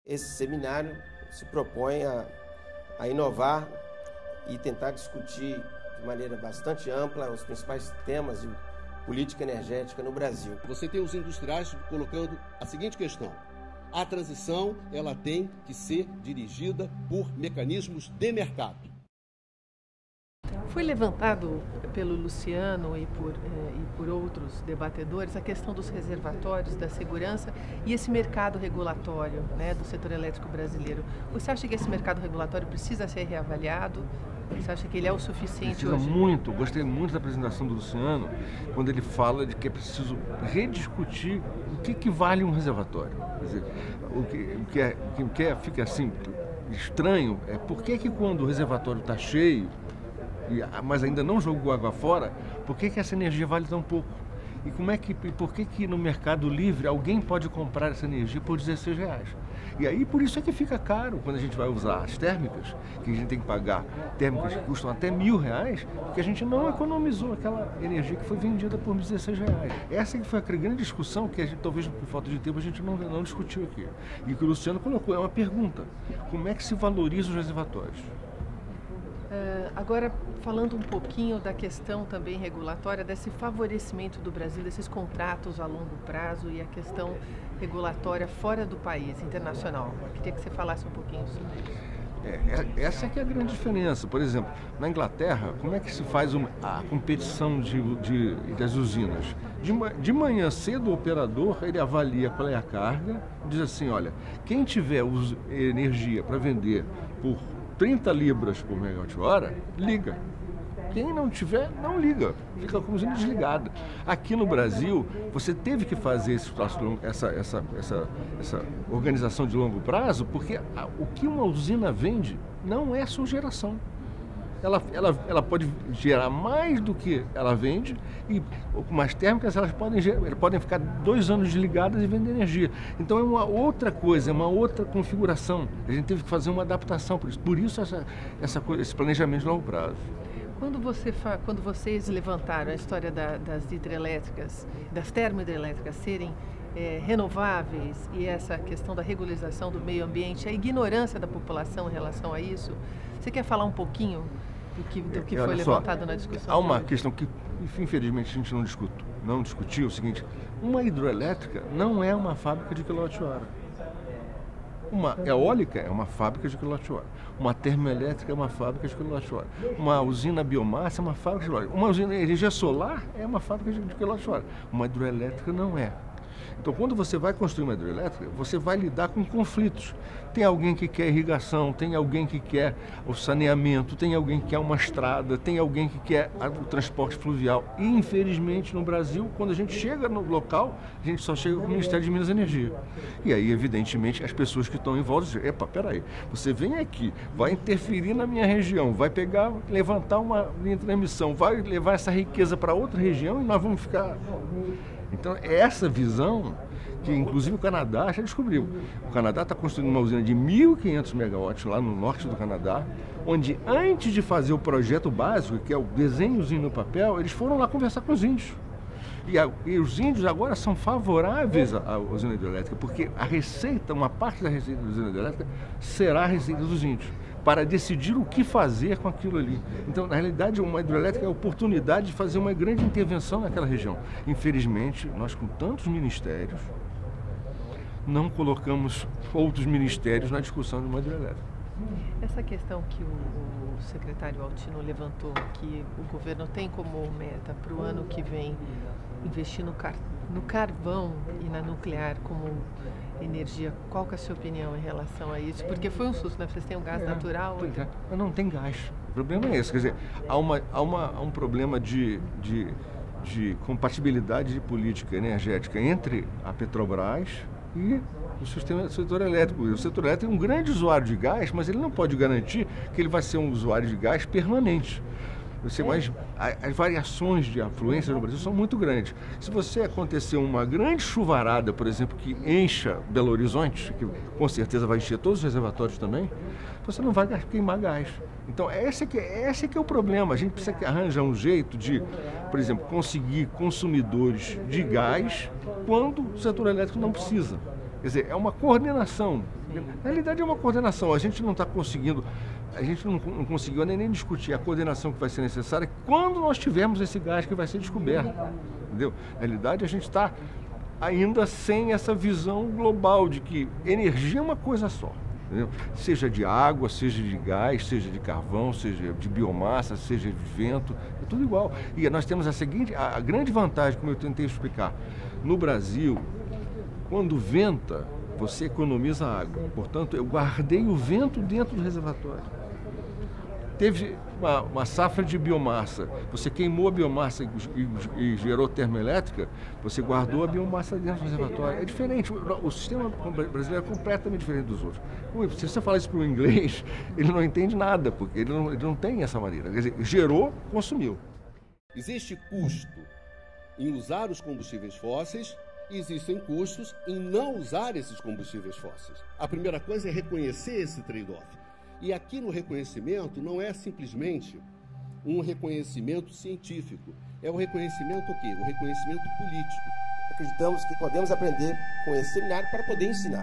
Esse seminário se propõe a inovar e tentar discutir de maneira bastante ampla os principais temas de política energética no Brasil. Você tem os industriais colocando a seguinte questão: a transição ela tem que ser dirigida por mecanismos de mercado. Foi levantado pelo Luciano e por outros debatedores a questão dos reservatórios, da segurança e esse mercado regulatório, né, do setor elétrico brasileiro. Você acha que esse mercado regulatório precisa ser reavaliado? Você acha que ele é o suficiente Precisa hoje? muito. Gostei muito da apresentação do Luciano, quando ele fala de que é preciso rediscutir o que vale um reservatório. Quer dizer, o que fica assim estranho é por que quando o reservatório está cheio, mas ainda não jogou água fora, por que essa energia vale tão pouco? E por que no mercado livre alguém pode comprar essa energia por R$16? E aí por isso é que fica caro quando a gente vai usar as térmicas, que a gente tem que pagar térmicas que custam até R$1.000, porque a gente não economizou aquela energia que foi vendida por R$16. Essa que foi a grande discussão que a gente, talvez por falta de tempo, a gente não discutiu aqui. E que o Luciano colocou, é uma pergunta: como é que se valoriza os reservatórios? Agora, falando um pouquinho da questão também regulatória, desse favorecimento do Brasil, desses contratos a longo prazo e a questão regulatória fora do país, internacional. Eu queria que você falasse um pouquinho sobre isso. Essa é que é a grande diferença. Por exemplo, na Inglaterra, como é que se faz a competição das usinas? De manhã cedo, o operador ele avalia qual é a carga, diz assim: olha, quem tiver energia para vender por 30 libras por megawatt-hora, liga. Quem não tiver, não liga. Fica com a usina desligada. Aqui no Brasil, você teve que fazer essa organização de longo prazo, porque o que uma usina vende não é sua geração. Ela pode gerar mais do que ela vende, e com as térmicas elas podem ficar 2 anos desligadas e vender energia. Então é uma outra coisa, é uma outra configuração. A gente teve que fazer uma adaptação por isso. Por isso esse planejamento de longo prazo. Quando vocês levantaram a história das hidrelétricas, das termohidrelétricas serem renováveis e essa questão da regularização do meio ambiente, a ignorância da população em relação a isso, você quer falar um pouquinho do que foi levantado na discussão? Há uma questão que, infelizmente, a gente não discutiu, é o seguinte: uma hidroelétrica não é uma fábrica de quilowatt-hora. Uma eólica é uma fábrica de quilowatt-hora. Uma termoelétrica é uma fábrica de quilowatt-hora. Uma usina biomassa é uma fábrica de quilowatt-hora. Uma usina de energia solar é uma fábrica de quilowatt-hora. Uma hidroelétrica não é. Então, quando você vai construir uma hidrelétrica, você vai lidar com conflitos. Tem alguém que quer irrigação, tem alguém que quer o saneamento, tem alguém que quer uma estrada, tem alguém que quer o transporte fluvial. E, infelizmente, no Brasil, quando a gente chega no local, a gente só chega com o Ministério de Minas e Energia. E aí, evidentemente, as pessoas que estão em volta dizem: epa, peraí, você vem aqui, vai interferir na minha região, vai levantar uma linha de transmissão, vai levar essa riqueza para outra região e nós vamos ficar... Então, é essa visão que, inclusive, o Canadá já descobriu. O Canadá está construindo uma usina de 1.500 megawatts lá no norte do Canadá, onde, antes de fazer o projeto básico, que é o desenhozinho no papel, eles foram lá conversar com os índios. E os índios agora são favoráveis à usina hidrelétrica, porque uma parte da receita da usina hidrelétrica será a receita dos índios, para decidir o que fazer com aquilo ali. Então, na realidade, uma hidrelétrica é a oportunidade de fazer uma grande intervenção naquela região. Infelizmente, nós, com tantos ministérios, não colocamos outros ministérios na discussão de uma hidrelétrica. Essa questão que o secretário Altino levantou, que o governo tem como meta para o ano que vem investir no carvão e na nuclear como energia, qual que é a sua opinião em relação a isso? Porque foi um susto, né? Vocês têm o gás natural? Mas não tem gás. O problema é esse. Quer dizer, há um problema de compatibilidade de política energética entre a Petrobras e o setor elétrico. O setor elétrico é um grande usuário de gás, mas ele não pode garantir que ele vai ser um usuário de gás permanente. As variações de afluência no Brasil são muito grandes. Se você acontecer uma grande chuvarada, por exemplo, que encha Belo Horizonte, que com certeza vai encher todos os reservatórios também, você não vai queimar gás. Então, esse que é o problema. A gente precisa arranjar um jeito de, por exemplo, conseguir consumidores de gás quando o setor elétrico não precisa. Quer dizer, é uma coordenação Na realidade é uma coordenação. A gente não está conseguindo, a gente não conseguiu nem discutir a coordenação que vai ser necessária quando nós tivermos esse gás que vai ser descoberto. Entendeu? Na realidade a gente está ainda sem essa visão global de que energia é uma coisa só. Entendeu? Seja de água, seja de gás, seja de carvão, seja de biomassa, seja de vento, é tudo igual. E nós temos a grande vantagem, como eu tentei explicar, no Brasil, quando venta, você economiza água. Portanto, eu guardei o vento dentro do reservatório. Teve uma safra de biomassa, você queimou a biomassa e gerou termoelétrica, você guardou a biomassa dentro do reservatório. É diferente, o sistema brasileiro é completamente diferente dos outros. Se você falar isso para o inglês, ele não entende nada, porque ele não tem essa maneira. Quer dizer, gerou, consumiu. Existe custo em usar os combustíveis fósseis e existem custos em não usar esses combustíveis fósseis. A primeira coisa é reconhecer esse trade-off. E aqui no reconhecimento não é simplesmente um reconhecimento científico, é o reconhecimento o quê? O reconhecimento político. Acreditamos que podemos aprender com esse seminário para poder ensinar.